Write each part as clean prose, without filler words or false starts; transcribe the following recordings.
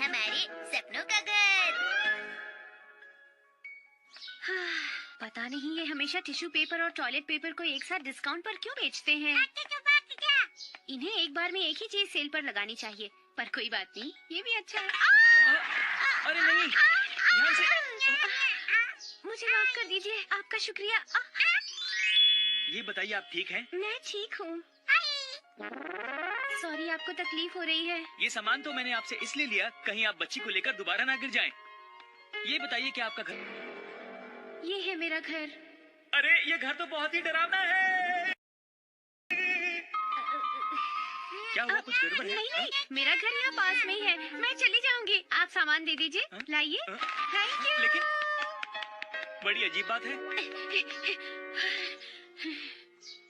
हमारे सपनों का घर। पता नहीं ये हमेशा टिश्यू पेपर और टॉयलेट पेपर को एक साथ डिस्काउंट पर क्यों बेचते हैं। इन्हें एक बार में एक ही चीज सेल पर लगानी चाहिए, पर कोई बात नहीं, ये भी अच्छा है। अरे नहीं, ध्यान से। मुझे माफ कर दीजिए, आपका शुक्रिया। ये बताइए आप ठीक हैं? मैं ठीक हूँ। सॉरी, आपको तकलीफ हो रही है। ये सामान तो मैंने आपसे इसलिए लिया कहीं आप बच्ची को लेकर दोबारा ना गिर जाएं। ये बताइए कि आपका घर? ये है मेरा घर। अरे ये घर तो बहुत ही डरावना है। क्या हुआ, कुछ गड़बड़ है? नहीं, मेरा घर यहाँ पास में ही है, मैं चली जाऊंगी। आप सामान दे दीजिए, लाइए। Thank you. लेकिन बड़ी अजीब बात है।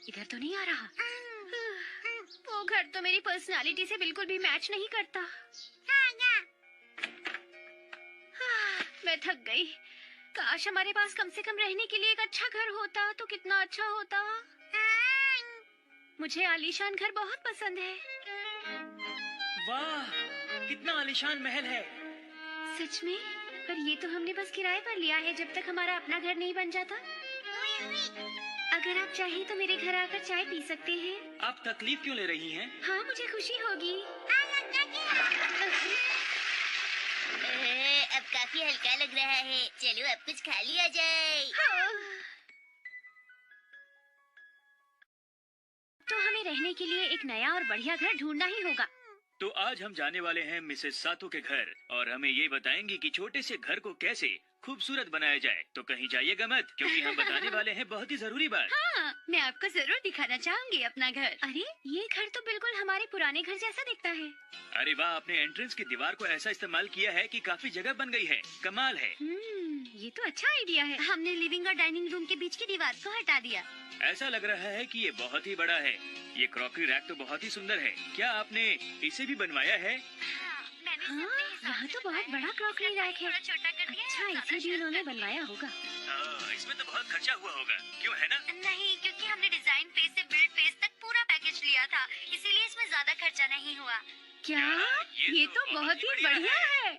इधर तो नहीं आ रहा। वो घर तो मेरी पर्सनालिटी से बिल्कुल भी मैच नहीं करता। मैं थक गई। काश हमारे पास कम से कम रहने के लिए एक अच्छा घर होता तो कितना अच्छा होता। मुझे आलीशान घर बहुत पसंद है। वाह, कितना आलीशान महल है। सच में? पर ये तो हमने बस किराए पर लिया है, जब तक हमारा अपना घर नहीं बन जाता। अगर आप चाहें तो मेरे घर आकर चाय पी सकते हैं। आप तकलीफ क्यों ले रही हैं? हाँ, मुझे खुशी होगी। अब काफी हल्का लग रहा है, चलो अब कुछ खा लिया जाए। हाँ। तो हमें रहने के लिए एक नया और बढ़िया घर ढूंढना ही होगा। तो आज हम जाने वाले हैं मिसेस सातो के घर और हमें ये बताएंगी कि छोटे से घर को कैसे खूबसूरत बनाया जाए। तो कहीं जाइएगा मत, क्योंकि हम बताने वाले हैं बहुत ही जरूरी बात। हाँ, मैं आपको जरूर दिखाना चाहूंगी अपना घर। अरे ये घर तो बिल्कुल हमारे पुराने घर जैसा दिखता है। अरे वाह, आपने एंट्रेंस की दीवार को ऐसा इस्तेमाल किया है कि काफी जगह बन गई है। कमाल है। ये तो अच्छा आइडिया है। हमने लिविंग और डाइनिंग रूम के बीच की दीवार को हटा दिया। ऐसा लग रहा है कि ये बहुत ही बड़ा है। ये क्रॉकरी रैक तो बहुत ही सुंदर है। क्या आपने इसे भी बनवाया है? हाँ, यहाँ तो बहुत बड़ा क्रॉकरी रैक है। अच्छा, इसे भी उन्होंने बनवाया होगा। इसमें तो बहुत खर्चा हुआ होगा, क्यों है ना? नहीं, क्योंकि हमने डिजाइन फेज से बिल्ड फेज तक पूरा पैकेज लिया था, इसीलिए इसमें ज्यादा खर्चा नहीं हुआ। क्या? ये तो बहुत ही बढ़िया है।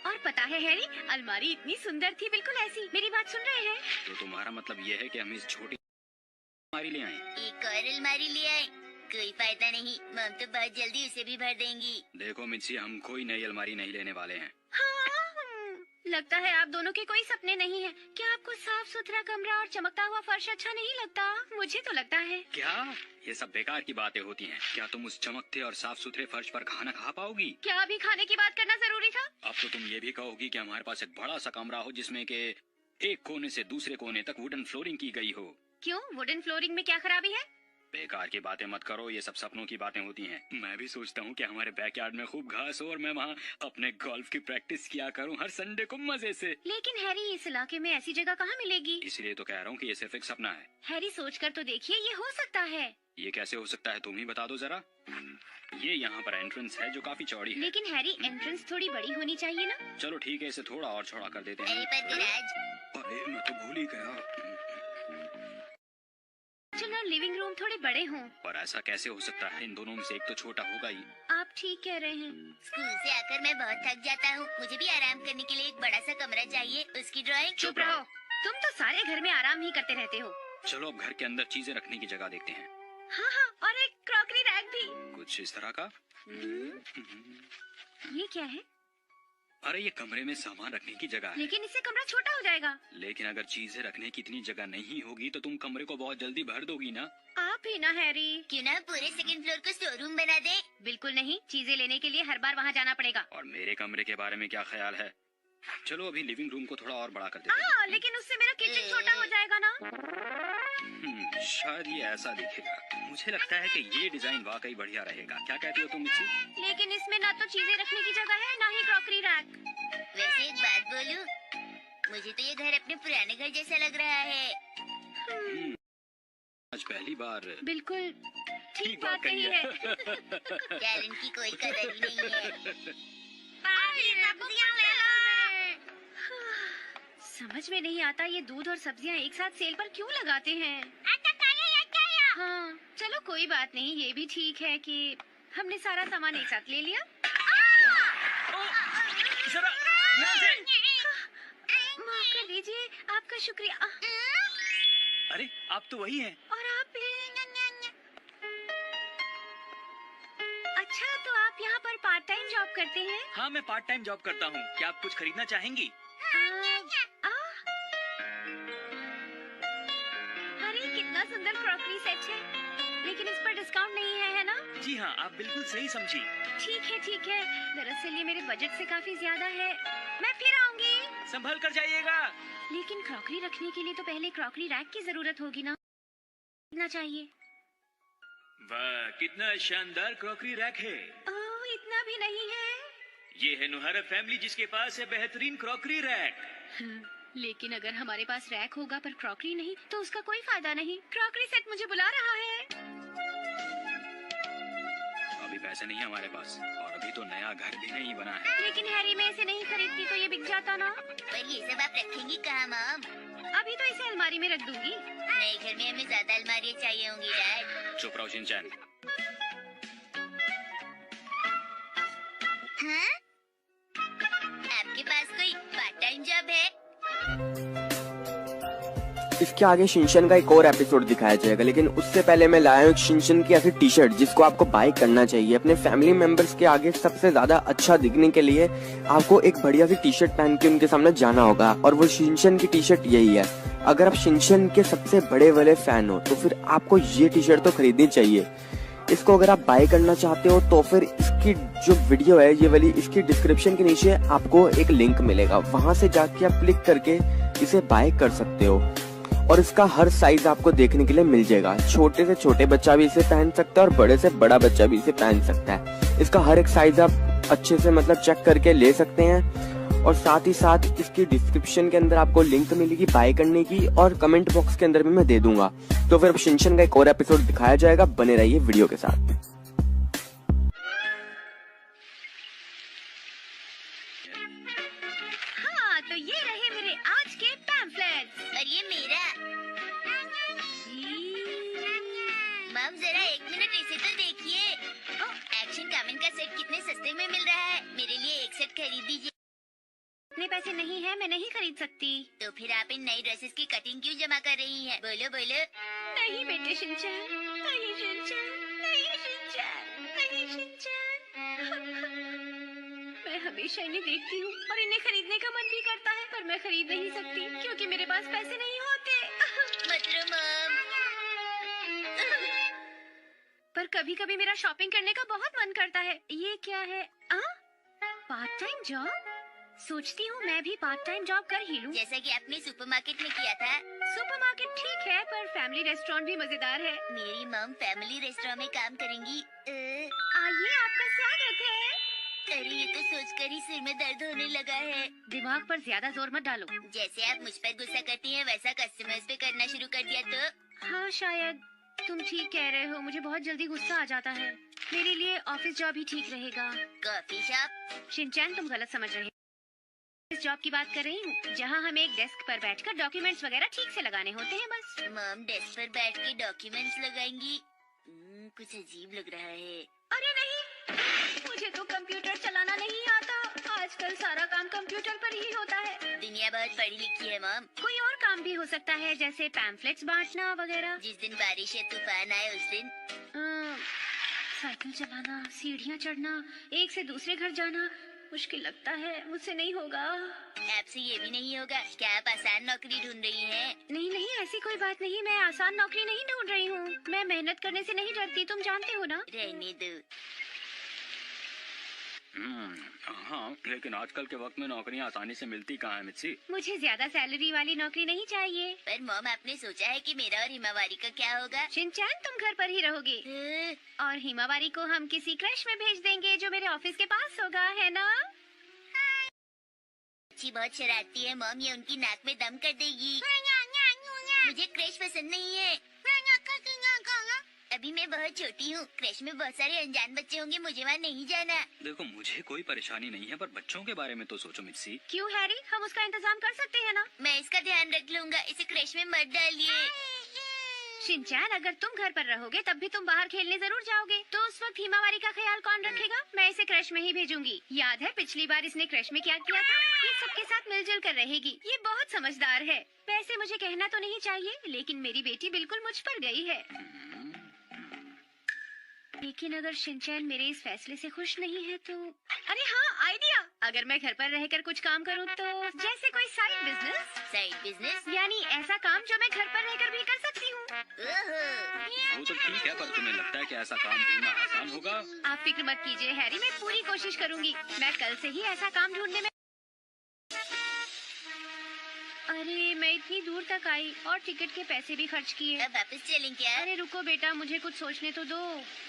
और पता है हैरी, अलमारी इतनी सुंदर थी, बिल्कुल ऐसी। मेरी बात सुन रहे हैं? तो तुम्हारा मतलब ये है कि हम इस छोटी अलमारी ले आए? एक और अलमारी ले आए, कोई फायदा नहीं। मम तो बहुत जल्दी उसे भी भर देंगी। देखो मिर्ची, हम कोई नई अलमारी नहीं लेने वाले हैं। हाँ, लगता है आप दोनों के कोई सपने नहीं हैं। क्या आपको साफ सुथरा कमरा और चमकता हुआ फर्श अच्छा नहीं लगता? मुझे तो लगता है। क्या ये सब बेकार की बातें होती हैं? क्या तुम उस चमकते और साफ सुथरे फर्श पर खाना खा पाओगी? क्या अभी खाने की बात करना जरूरी था? अब तो तुम ये भी कहोगी कि हमारे पास एक बड़ा सा कमरा हो जिसमें के एक कोने से दूसरे कोने तक वुडन फ्लोरिंग की गई हो। क्यों, वुडन फ्लोरिंग में क्या खराबी है? बेकार की बातें मत करो, ये सब सपनों की बातें होती हैं। मैं भी सोचता हूँ कि हमारे बैकयार्ड में खूब घास हो और मैं वहाँ अपने गोल्फ की प्रैक्टिस किया करूँ हर संडे को मजे से। लेकिन हैरी, इस इलाके में ऐसी जगह कहाँ मिलेगी? इसलिए तो कह रहा हूँ कि ये सिर्फ एक सपना है। हैरी, सोचकर तो देखिए, ये हो सकता है। ये कैसे हो सकता है, तुम ही बता दो जरा। ये यहाँ पर एंट्रेंस है जो काफी चौड़ी है। लेकिन हैरी, एंट्रेंस थोड़ी बड़ी होनी चाहिए ना? चलो ठीक है, इसे थोड़ा और चौड़ा कर देते हैं। अरे पर विराज, अरे मैं तो भूल ही गया। चलो लिविंग रूम थोड़े बड़े हों। पर ऐसा कैसे हो सकता है, इन दोनों में से एक तो छोटा होगा ही। आप ठीक कह रहे हैं। स्कूल से आकर मैं बहुत थक जाता हूँ, मुझे भी आराम करने के लिए एक बड़ा सा कमरा चाहिए। उसकी ड्राइंग। चुप रहो, तुम तो सारे घर में आराम ही करते रहते हो। चलो अब घर के अंदर चीजें रखने की जगह देखते हैं। हाँ हाँ, और एक क्रॉकरी रैक भी। कुछ इस तरह का। ये क्या है? अरे ये कमरे में सामान रखने की जगह है। लेकिन इससे कमरा छोटा हो जाएगा। लेकिन अगर चीजें रखने की इतनी जगह नहीं होगी तो तुम कमरे को बहुत जल्दी भर दोगी ना। आप ही ना हैरी। क्यों ना पूरे सेकंड फ्लोर को स्टोर रूम बना दे? बिल्कुल नहीं, चीजें लेने के लिए हर बार वहाँ जाना पड़ेगा। और मेरे कमरे के बारे में क्या ख्याल है? चलो अभी लिविंग रूम को थोड़ा और बड़ा कर देते हैं। हाँ, लेकिन उससे मेरा किचन छोटा हो जाएगा ना। शायद ये ऐसा दिखेगा। मुझे लगता है कि ये डिजाइन वाकई बढ़िया रहेगा। क्या कहती हो तुम इसे? लेकिन इसमें ना तो चीजें रखने की जगह है, ना ही क्रॉकरी रैक। वैसे एक बात बोलूं, मुझे तो ये घर अपने पुराने घर जैसा लग रहा है। आज पहली बार बिल्कुल ठीक बात कही है। टैलेंट की कोई कदर ही नहीं है। समझ में नहीं आता ये दूध और सब्जियां एक साथ सेल पर क्यों लगाते हैं। हाँ, चलो कोई बात नहीं, ये भी ठीक है कि हमने सारा सामान एक साथ ले लिया। जरा ध्यान से। माफ कर दीजिए, आपका शुक्रिया। अरे आप तो वही हैं। और आप भी। अच्छा, तो आप यहाँ पर पार्ट टाइम जॉब करते हैं? हाँ, मैं पार्ट टाइम जॉब करता हूँ। क्या आप कुछ खरीदना चाहेंगी? अरे कितना सुंदर क्रॉकरी सेट है, लेकिन इस पर डिस्काउंट नहीं है ना? जी हाँ, आप बिल्कुल सही समझी। ठीक है। दरअसल ये मेरे बजट से काफी ज्यादा है। मैं फिर आऊंगी। संभल कर जाइएगा। लेकिन क्रॉकरी रखने के लिए तो पहले क्रॉकरी रैक की जरूरत होगी ना? चाहिए। वाह, कितना शानदार क्रॉकरी रैक है। ओह, इतना भी नहीं है। ये है नुहारा फैमिली जिसके पास है बेहतरीन क्रॉकरी रैक। लेकिन अगर हमारे पास रैक होगा पर क्रॉकरी नहीं, तो उसका कोई फायदा नहीं। क्रॉकरी सेट मुझे बुला रहा है। अभी पैसे नहीं है हमारे पास, और अभी तो नया घर भी नहीं बना है। लेकिन हैरी, मैं इसे नहीं खरीदती तो ये बिक जाता ना। पर ये सब आप रखेंगी कहाँ मॉम? अभी तो इसे अलमारी में रख दूंगी। नए घर में हमें ज्यादा अलमारियाँ चाहिए होंगी डैड। चुप रहो शिनचैन। हाँ? आपके पास कोई पार्ट टाइम जॉब है? इसके आगे शिनचैन का एक और एपिसोड दिखाया जाएगा, लेकिन उससे पहले मैं लाया हूँ शिनचैन की ऐसी टी शर्ट जिसको आपको बाय करना चाहिए। अपने फैमिली मेंबर्स के आगे सबसे ज्यादा अच्छा दिखने के लिए आपको एक बढ़िया सी टी शर्ट पहन के उनके सामने जाना होगा, और वो शिनचैन की टी शर्ट यही है। अगर आप शिनचैन के सबसे बड़े वाले फैन हो तो फिर आपको ये टी शर्ट तो खरीदनी चाहिए। इसको अगर आप बाय करना चाहते हो तो फिर इसकी जो वीडियो है ये वाली, इसकी डिस्क्रिप्शन के नीचे आपको एक लिंक मिलेगा, वहां से जाके आप क्लिक करके इसे बाय कर सकते हो। और इसका हर साइज आपको देखने के लिए मिल जाएगा। छोटे से छोटे बच्चा भी इसे पहन सकता है और बड़े से बड़ा बच्चा भी इसे पहन सकता है। इसका हर एक साइज आप अच्छे से मतलब चेक करके ले सकते हैं। और साथ ही साथ इसकी डिस्क्रिप्शन के अंदर आपको लिंक मिलेगी बाय करने की, और कमेंट बॉक्स के अंदर भी मैं दे दूंगा। तो फिर शिनचैन का एक और एपिसोड दिखाया जाएगा, बने रहिए वीडियो के साथ। हाँ, तो ये रहे मेरे आज के पैम्फलेट्स। और ये मेरा। मॉम जरा एक मिनट इसे तो देखिए। एक्शन कामिन का सेट कितने सस्ते में मिल रहा है। मेरे लिए एक सेट खरीद दीजिए। इतने पैसे नहीं है, मैं नहीं खरीद सकती। तो फिर आप इन नई ड्रेसेस की कटिंग क्यों जमा कर रही हैं? बोलो बोलो। नहीं बेटे शिनचैन, नहीं शिनचैन, नहीं शिनचैन, नहीं शिनचैन। मैं हमेशा इन्हें देखती हूँ और इन्हें खरीदने का मन भी करता है, पर मैं खरीद नहीं सकती क्योंकि मेरे पास पैसे नहीं होते। मत रो मॉम। पर कभी कभी मेरा शॉपिंग करने का बहुत मन करता है। ये क्या है? Part time job? सोचती हूँ मैं भी पार्ट टाइम जॉब कर ही लूँ। जैसा कि आपने सुपरमार्केट में किया था। सुपरमार्केट ठीक है, पर फैमिली रेस्टोरेंट भी मजेदार है। मेरी मॉम फैमिली रेस्टोरेंट में काम करेंगी। आइए, आपका स्वागत है। अरे ये तो सोचकर ही सिर में दर्द होने लगा है। दिमाग पर ज्यादा जोर मत डालो। जैसे आप मुझ पर गुस्सा करती हैं वैसा कस्टमर्स पे करना शुरू कर दिया तो। हाँ शायद तुम ठीक कह रहे हो, मुझे बहुत जल्दी गुस्सा आ जाता है। मेरे लिए ऑफिस जॉब ही ठीक रहेगा। Coffee shop? शिनचैन, तुम गलत समझ रहे हो। इस जॉब की बात कर रही हूँ जहाँ हमें एक डेस्क पर बैठकर डॉक्यूमेंट्स वगैरह ठीक से लगाने होते हैं, बस। मॉम डेस्क पर बैठ के डॉक्यूमेंट्स लगाएंगी? कुछ अजीब लग रहा है। अरे नहीं, मुझे तो कंप्यूटर चलाना नहीं आता। आजकल सारा काम कंप्यूटर पर ही होता है। दुनिया बहुत पढ़ी लिखी है मॉम। कोई और काम भी हो सकता है, जैसे पैम्फलेट्स बांटना वगैरह। जिस दिन बारिश या तूफान आए उस दिन। साइकिल चलाना, सीढ़ियाँ चढ़ना, एक से दूसरे घर जाना मुश्किल लगता है, मुझसे नहीं होगा। आपसे ये भी नहीं होगा? क्या आप आसान नौकरी ढूंढ रही हैं? नहीं नहीं, ऐसी कोई बात नहीं। मैं आसान नौकरी नहीं ढूंढ रही हूँ। मैं मेहनत करने से नहीं डरती, तुम जानते हो ना। रहने दो। हाँ, लेकिन आजकल के वक्त में नौकरियाँ आसानी से मिलती कहाँ है मित्सी? मुझे ज्यादा सैलरी वाली नौकरी नहीं चाहिए। पर मॉम, आपने सोचा है कि मेरा और हिमावारी का क्या होगा? शिनचैन, तुम घर पर ही रहोगे और हिमावारी को हम किसी क्रश में भेज देंगे जो मेरे ऑफिस के पास होगा, है ना? अच्छी बहुत शरारती है मॉम, ये उनकी नाक में दम कर देगी। मुझे क्रश पसंद नहीं है। अभी मैं बहुत छोटी हूँ। क्रश में बहुत सारे अनजान बच्चे होंगे, मुझे वहाँ नहीं जाना। देखो, मुझे कोई परेशानी नहीं है, पर बच्चों के बारे में तो सोचो मित्सी। क्यों हैरी, हम उसका इंतजाम कर सकते हैं ना। मैं इसका ध्यान रख लूंगा। इसे क्रश में मत डालिए। शिनचैन, अगर तुम घर पर रहोगे तब भी तुम बाहर खेलने जरूर जाओगे, तो उस वक्त हिमावारी का ख्याल कौन रखेगा? मैं इसे क्रश में ही भेजूंगी। याद है पिछली बार इसने क्रश में क्या किया था? ये सबके साथ मिलजुल कर रहेगी। ये बहुत समझदार है। वैसे मुझे कहना तो नहीं चाहिए, लेकिन मेरी बेटी बिल्कुल मुझ पर गई है। लेकिन अगर शिनचैन मेरे इस फैसले से खुश नहीं है तो... अरे हाँ, आइडिया! अगर मैं घर पर रहकर कुछ काम करूँ तो... जैसे कोई साइड बिजनेस। Side business? यानी ऐसा काम जो मैं घर पर रहकर भी कर सकती हूँ। वो तो ठीक है, पर तुम्हें लगता है कि ऐसा काम ढूंढना आसान होगा? आप फिक्र मत कीजिए हैरी, मैं पूरी कोशिश करूँगी। मैं कल से ही ऐसा काम ढूंढने में... अरे मैं इतनी दूर तक आई और टिकट के पैसे भी खर्च किए। अब वापस चलें क्या? अरे रुको बेटा, मुझे कुछ सोचने तो दो।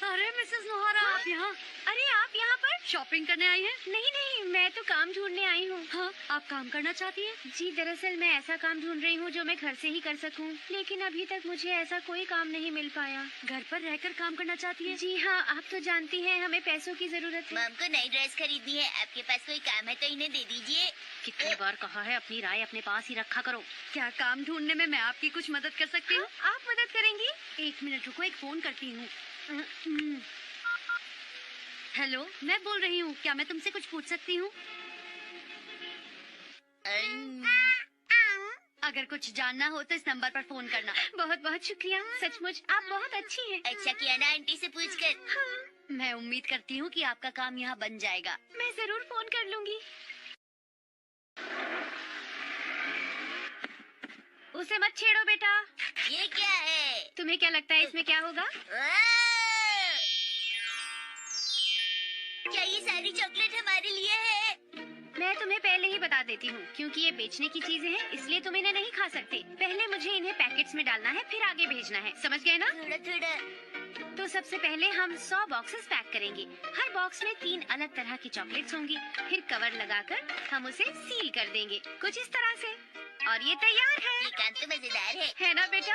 अरे मिसेस नोहरा, आप यहाँ? अरे आप यहाँ पर शॉपिंग करने आई हैं? नहीं नहीं, मैं तो काम ढूंढने आई हूँ। हाँ, आप काम करना चाहती हैं? जी दरअसल मैं ऐसा काम ढूंढ रही हूँ जो मैं घर से ही कर सकूँ, लेकिन अभी तक मुझे ऐसा कोई काम नहीं मिल पाया। घर पर रहकर काम करना चाहती है? जी हाँ, आप तो जानती हैं हमें पैसों की जरूरत है। मॉम को नई ड्रेस खरीदनी है। आपके पास कोई काम है तो इन्हें दे दीजिए। कितनी बार कहा है अपनी राय अपने पास ही रखा करो। क्या काम ढूंढने में मैं आपकी कुछ मदद कर सकती हूँ? आप मदद करेंगी? 1 मिनट रुको, एक फोन करती हूँ। हेलो, मैं बोल रही हूँ, क्या मैं तुमसे कुछ पूछ सकती हूँ? अगर कुछ जानना हो तो इस नंबर पर फोन करना। बहुत बहुत शुक्रिया, सचमुच आप बहुत अच्छी हैं। अच्छा किया ना आंटी से पूछकर। मैं उम्मीद करती हूँ कि आपका काम यहाँ बन जाएगा। मैं जरूर फोन कर लूंगी। उसे मत छेड़ो बेटा। ये क्या है? तुम्हें क्या लगता है इसमें क्या होगा? क्या ये सारी चॉकलेट हमारे लिए है? मैं तुम्हें पहले ही बता देती हूँ, क्योंकि ये बेचने की चीजें हैं, इसलिए तुम इन्हें नहीं खा सकते। पहले मुझे इन्हें पैकेट्स में डालना है, फिर आगे भेजना है, समझ गए ना? थोड़ा थोड़ा। तो सबसे पहले हम 100 बॉक्सेस पैक करेंगे। हर बॉक्स में 3 अलग तरह की चॉकलेट्स होंगी। फिर कवर लगाकर हम उसे सील कर देंगे, कुछ इस तरह से। और ये तैयार है। ये काम तो मजेदार है ना बेटा?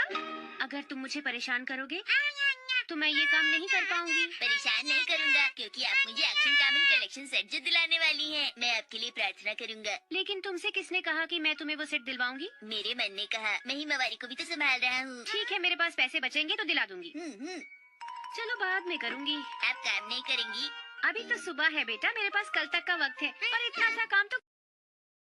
अगर तुम मुझे परेशान करोगे तो मैं ये काम नहीं कर पाऊंगी। परेशान नहीं करूँगा, क्योंकि आप मुझे एक्शन कामन कलेक्शन सेट जो दिलाने वाली हैं। मैं आपके लिए प्रार्थना करूँगा। लेकिन तुमसे किसने कहा कि मैं तुम्हें वो सेट दिलवाऊंगी? मेरे मन ने कहा। मैं हिमावारी को भी तो संभाल रहा हूँ। ठीक है, मेरे पास पैसे बचेंगे तो दिला दूंगी। चलो बाद में करूँगी। आप काम नहीं करेंगी? अभी तो सुबह है बेटा, मेरे पास कल तक का वक्त है, और इतना सा काम तो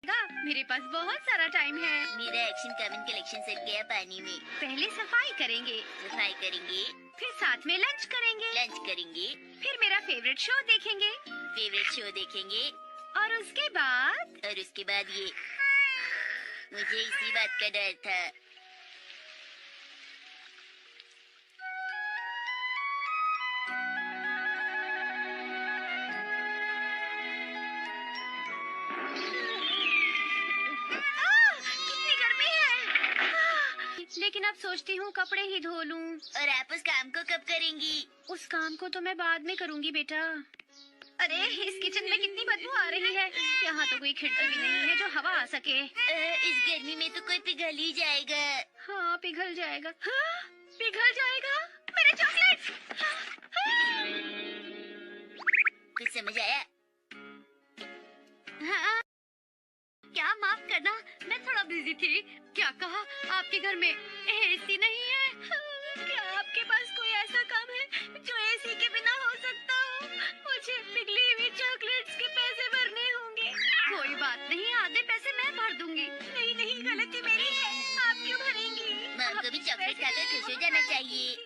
मेरे पास बहुत सारा टाइम है। मेरा एक्शन कामन कलेक्शन सेट गया पानी में। पहले सफाई करेंगे, सफाई करेंगे, फिर साथ में लंच करेंगे, लंच करेंगे, फिर मेरा फेवरेट शो देखेंगे, फेवरेट शो देखेंगे, और उसके बाद ये। मुझे इसी बात का डर था। लेकिन अब सोचती हूँ कपड़े ही धो लूं। और आप उस काम को कब करेंगी? उस काम को तो मैं बाद में करूँगी बेटा। अरे इस किचन में कितनी बदबू आ रही है। यहाँ तो कोई खिड़की भी नहीं है जो हवा आ सके। इस गर्मी में तो कोई पिघल ही जाएगा। हाँ पिघल जाएगा। हाँ, पिघल जाएगा मेरे चॉकलेट्स। कुछ समझ आया? हाँ, क्या माफ करना, मैं थोड़ा बिजी थी। क्या कहा? आपके घर में एसी नहीं है? क्या आपके पास कोई ऐसा काम है जो एसी के बिना हो सकता हो? मुझे पिघली हुई चॉकलेट्स के पैसे भरने होंगे। कोई बात नहीं, आधे पैसे मैं भर दूंगी। नहीं नहीं, गलती मेरी है, आप क्यों भरेंगी? मॉम को भी चॉकलेट खाकर खुश हो जाना चाहिए।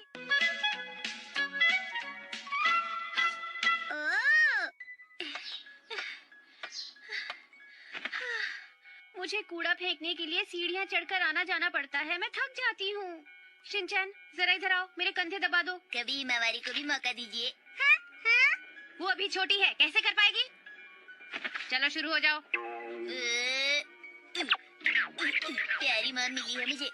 मुझे कूड़ा फेंकने के लिए सीढ़ियाँ चढ़कर आना जाना पड़ता है, मैं थक जाती हूँ। शिनचैन जरा इधर आओ, मेरे कंधे दबा दो। कभी हिमावारी को भी मौका दीजिए। वो अभी छोटी है, कैसे कर पाएगी? चलो शुरू हो जाओ। प्यारी मॉम मिली है मुझे।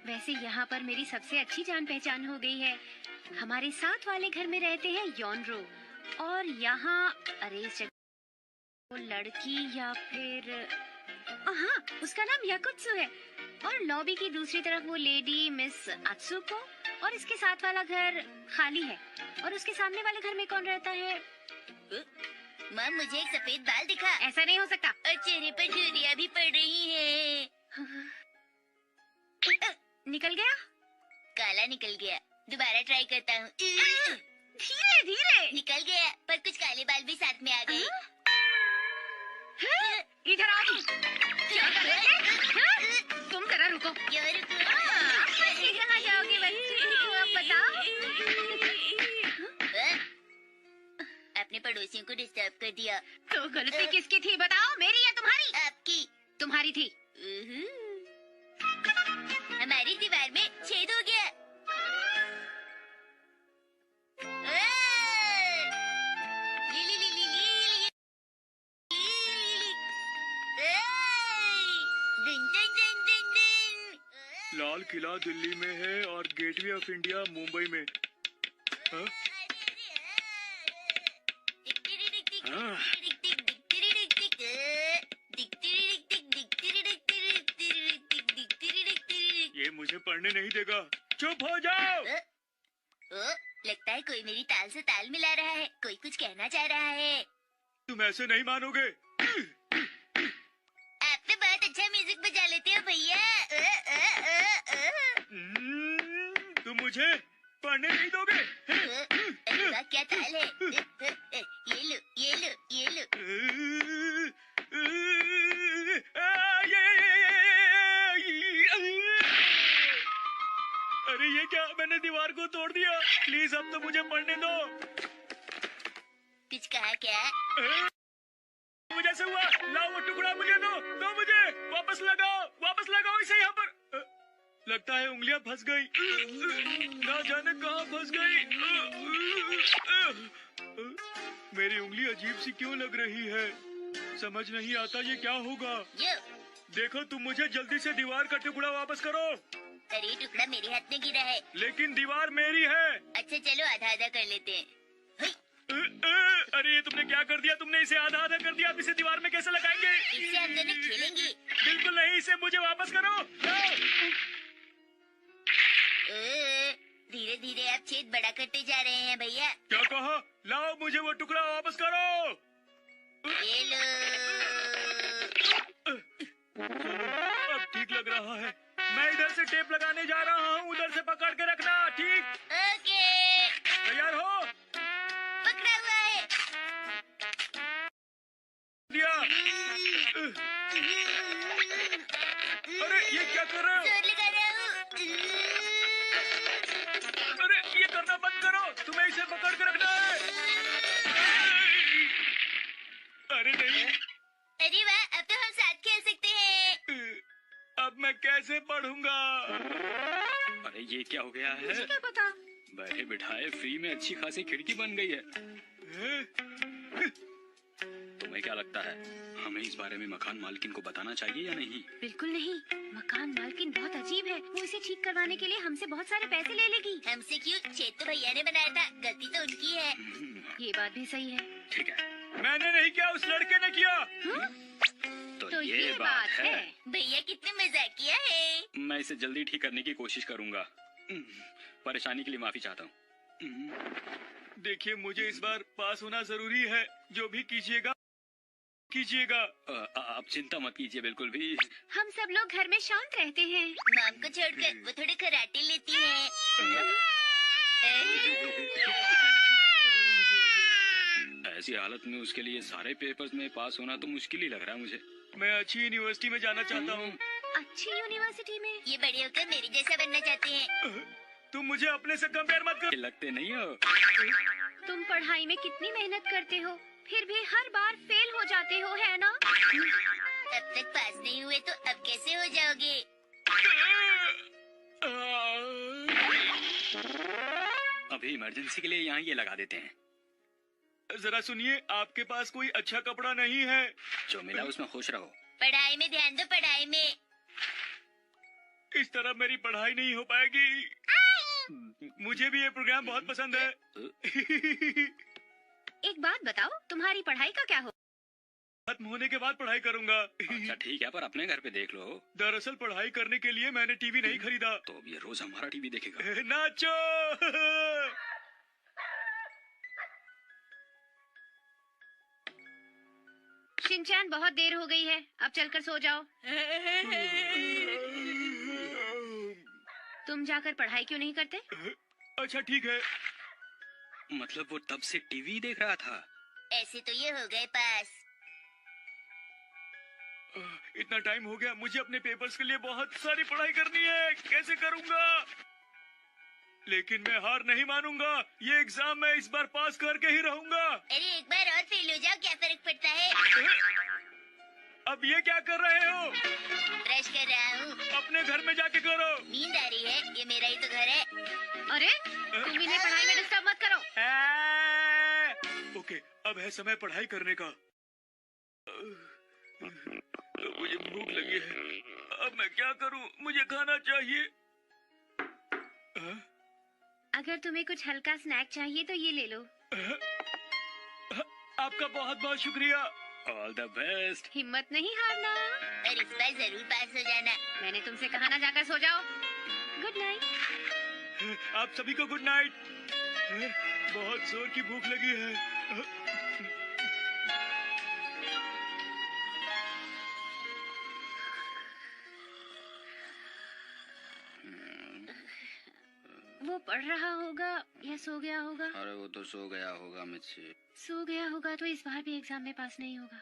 वैसे यहाँ पर मेरी सबसे अच्छी जान पहचान हो गई है। हमारे साथ वाले घर में रहते हैं योनरो, और यहाँ अरे इस जगह वो लड़की या फिर हाँ उसका नाम याकुत्सु है, और लॉबी की दूसरी तरफ वो लेडी मिस अत्सुको, और इसके साथ वाला घर खाली है, और उसके सामने वाले घर में कौन रहता है? मॉम मुझे एक सफेद बाल दिखा। ऐसा नहीं हो सकता। और चेहरे पर झुर्रियां भी पड़ रही हैं। निकल गया? काला निकल गया। दोबारा ट्राई करता हूँ। धीरे धीरे। निकल गया, पर कुछ काले बाल भी साथ में आ गए। इधर आओ तुम। क्या कर रहे थे? तुम जरा रुको। क्यों रुको? कहाँ जाओगे वही? अब बताओ। अपने पड़ोसियों को डिस्टर्ब कर दिया। तो गलती किसकी थी बताओ, मेरी या तुम्हारी? आपकी। तुम्हारी थी। हमारी दीवार में छेद हो गया। ली ली ली ली ली ली। दिन दिन दिन दिन दिन। लाल किला दिल्ली में है और गेटवे ऑफ इंडिया मुंबई में। हाँ? हाँ। ये मुझे पढ़ने नहीं देगा। चुप हो जाओ। लगता है कोई मेरी ताल से ताल मिला रहा है। कोई कुछ कहना चाह रहा है। तुम ऐसे नहीं मानोगे। आप तो बहुत अच्छा म्यूजिक बजा लेते हो भैया। तुम मुझे पढ़ने नहीं दोगे। अरे वाह, क्या ताल है। ये लो ये लो ये लो। अरे ये क्या, मैंने दीवार को तोड़ दिया। प्लीज अब तो मुझे पढ़ने दो। कुछ कहा क्या? मुझे से हुआ। लाओ वो टुकड़ा मुझे दो मुझे। वापस लगाओ इसे यहाँ पर। लगता है उंगलियां फंस गई। ना जाने कहाँ फंस गई। मेरी उंगली अजीब सी क्यों लग रही है, समझ नहीं आता ये क्या होगा। देखो तुम मुझे जल्दी से दीवार का टुकड़ा वापस करो। अरे टुकड़ा मेरे हाथ में गिरा है। लेकिन दीवार मेरी है। अच्छा चलो आधा आधा कर लेते हैं। अरे ये तुमने क्या कर दिया, तुमने इसे आधा आधा कर दिया। अब इसे दीवार में कैसे लगाएंगे? इससे हम दोनों खेलेंगे। बिल्कुल नहीं, इसे मुझे वापस करो। धीरे धीरे आप छेद बड़ा करते जा रहे हैं भैया। क्या कहा? लाओ मुझे वो टुकड़ा वापस करो। ये लो। अब ठीक लग रहा है। मैं इधर से टेप लगाने जा रहा हूँ, उधर से पकड़ के रखना। ठीक? ओके। तैयार हो? पकड़ा हुआ है। दिया। अरे ये क्या कर रहे हो? जोर लगा रहा हूँ। अरे ये करना बंद करो, तुम्हें इसे पकड़ के रखना है। अरे नहीं। अरे वाह, अब तो हम साथ खेल सकते हैं। अब मैं कैसे पढ़ूंगा? अरे ये क्या हो गया है? मुझे क्या पता। बैठे बिठाए फ्री में अच्छी खासी खिड़की बन गई है। तुम्हें क्या लगता है, हमें इस बारे में मकान मालकिन को बताना चाहिए या नहीं? बिल्कुल नहीं। मकान मालकिन बहुत अजीब है। वो इसे ठीक करवाने के लिए हमसे बहुत सारे पैसे ले लेगी। हमसे क्यों? छेद तो भैया ने बनाया था, गलती तो उनकी है। ये बात भी सही है। ठीक है, मैंने नहीं किया, उस लड़के ने किया। तो ये बात है। भैया कितने मजाकिया है। मैं इसे जल्दी ठीक करने की कोशिश करूंगा। परेशानी के लिए माफी चाहता हूँ। देखिए मुझे इस बार पास होना जरूरी है। जो भी कीजिएगा। आप चिंता मत कीजिए बिल्कुल भी। हम सब लोग घर में शांत रहते हैं। मॉम को छोड़कर वो थोड़े खराटे लेती है। ऐसी हालत में उसके लिए सारे पेपर्स में पास होना तो मुश्किल ही लग रहा है मुझे। मैं अच्छी यूनिवर्सिटी में जाना चाहता हूँ। अच्छी यूनिवर्सिटी में? ये बड़े होकर मेरी जैसा बनना चाहते हैं। तुम मुझे अपने से कंपेयर मत कर। लगते नहीं हो। तुम पढ़ाई में कितनी मेहनत करते हो, फिर भी हर बार फेल हो जाते हो, है ना? अब तक पास नहीं हुए तो अब कैसे हो जाओगे? अभी इमरजेंसी के लिए यहाँ ये लगा देते हैं। जरा सुनिए, आपके पास कोई अच्छा कपड़ा नहीं है? जो मिला उसमें खुश रहो। पढ़ाई में ध्यान दो, पढ़ाई में। इस तरह मेरी पढ़ाई नहीं हो पाएगी। मुझे भी ये प्रोग्राम बहुत पसंद है। एक बात बताओ, तुम्हारी पढ़ाई का क्या हो? खत्म होने के बाद पढ़ाई करूंगा। अच्छा ठीक है, पर अपने घर पे देख लो। दरअसल पढ़ाई करने के लिए मैंने टीवी नहीं खरीदा। तो अब ये रोज हमारा टीवी देखेगा। नाचो। शिनचैन बहुत देर हो गई है, अब चलकर सो जाओ। तुम जाकर पढ़ाई क्यों नहीं करते? अच्छा ठीक है। मतलब वो तब से टीवी देख रहा था? ऐसे तो ये हो गए पास। इतना टाइम हो गया, मुझे अपने पेपर्स के लिए बहुत सारी पढ़ाई करनी है। कैसे करूंगा? लेकिन मैं हार नहीं मानूंगा। ये एग्जाम मैं इस बार पास करके ही रहूंगा। अरे एक बार और फेल हो जाओ, क्या फर्क पड़ता है? अब ये क्या कर रहे हो? ब्रश कर रहा हूँ। अपने घर में जाके करो। नींद आ रही है, ये मेरा ही तो घर है। अरे तुम इन्हें पढ़ाई में डिस्टर्ब मत करो। ओके, अब है समय पढ़ाई करने का। मुझे भूख लगी है, अब मैं क्या करूं? मुझे खाना चाहिए। अगर तुम्हें कुछ हल्का स्नैक चाहिए तो ये ले लो। आपका बहुत बहुत शुक्रिया। All the best. हिम्मत नहीं हारना। और इस बार जरूर पास हो जाना। मैंने तुमसे कहा ना जाकर सो जाओ। Good night. आप सभी को गुड नाइट। बहुत जोर की भूख लगी है। वो पढ़ रहा होगा या सो गया होगा? अरे वो तो सो गया होगा मुझसे। सो गया होगा तो इस बार भी एग्जाम में पास नहीं होगा।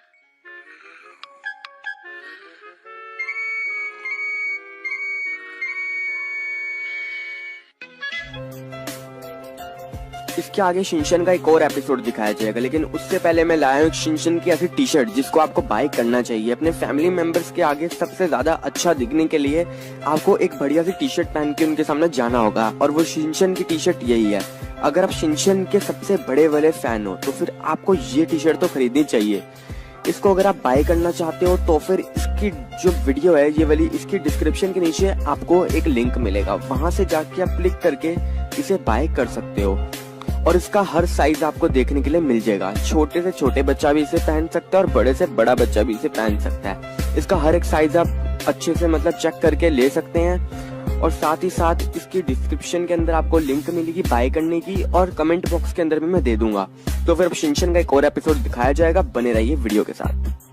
इसके आगे शिनचैन का एक और एपिसोड दिखाया जाएगा, लेकिन उससे पहले मैं लाया हूँ एक शिनचैन की ऐसी टी शर्ट जिसको आपको बाय करना चाहिए। अपने फैमिली मेंबर्स के आगे सबसे ज्यादा अच्छा दिखने के लिए आपको एक बढ़िया सी टी शर्ट पहन के उनके सामने जाना होगा, और वो शिनचैन की टी शर्ट यही है। अगर आप शिनचैन के सबसे बड़े वाले फैन हो तो फिर आपको ये टी शर्ट तो खरीदनी चाहिए। इसको अगर आप बाय करना चाहते हो तो फिर इसकी जो वीडियो है ये वाली, इसकी डिस्क्रिप्शन के नीचे आपको एक लिंक मिलेगा, वहां से जाके आप क्लिक करके इसे बाय कर सकते हो। और इसका हर साइज आपको देखने के लिए मिल जाएगा। छोटे से छोटे बच्चा भी इसे पहन सकता है और बड़े से बड़ा बच्चा भी इसे पहन सकता है। इसका हर एक साइज आप अच्छे से मतलब चेक करके ले सकते हैं, और साथ ही साथ इसकी डिस्क्रिप्शन के अंदर आपको लिंक मिलेगी बाय करने की, और कमेंट बॉक्स के अंदर भी मैं दे दूंगा। तो फिर अब शिनचैन का एक और एपिसोड दिखाया जाएगा, बने रहिए वीडियो के साथ।